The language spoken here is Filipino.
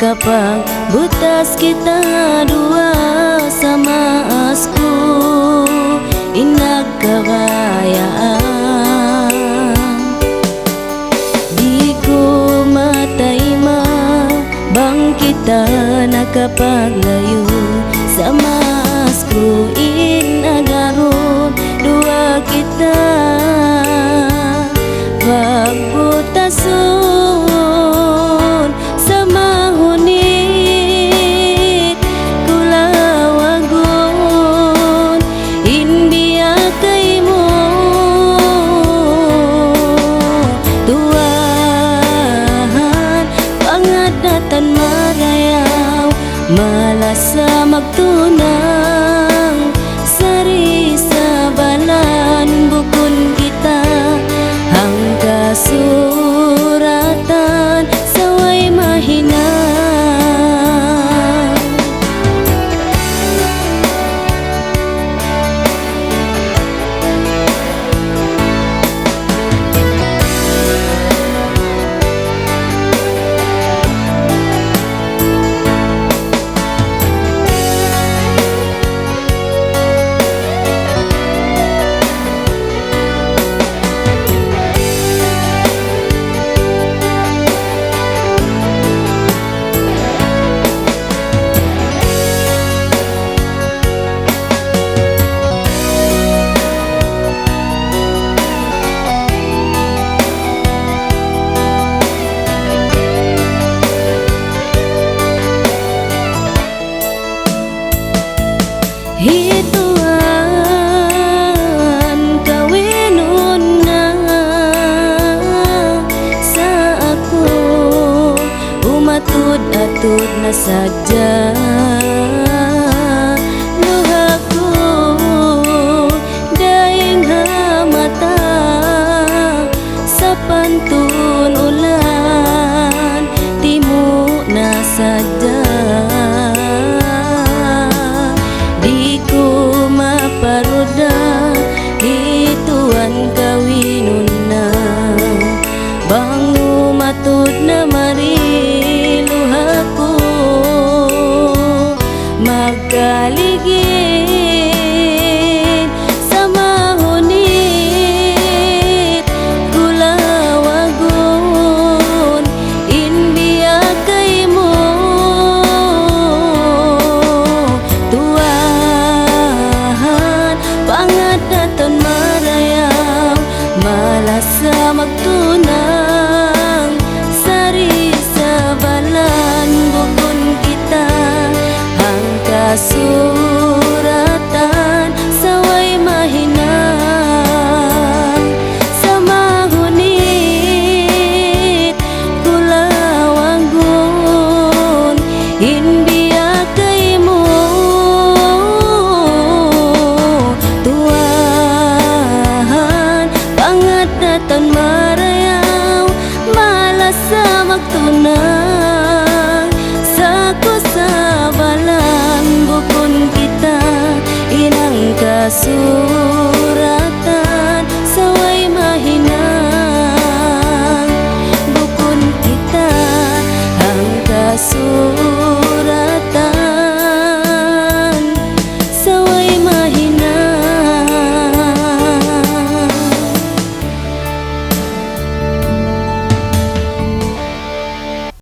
kapag butas kita dua sama asku inagkakayaan. Di ko mataima bang kita nakapaglayo sama asku inagaron dua kita pagbutason sama hunit kulawagon inbiya kay mo tuwahan pangadatan marayaw malasa magtunang sari sa balan bukon kita ang kasuratan saway mahina. Hituan kawinon na sa ako umatud-atud na sadya luha ko daing hamata sa pantun ulan timo na sadya. Paroda hituan kawinon na bangu matud na mariluha ko magkaligid sa mahunit kulawagon inbiya kay mo pangadatan marayaw malasa magtunang sari sa balan bukon kita ang kasuratan saway mahina sa mahunit kulawagon inbiya kay mo pangadatan marayaw malasa magtunang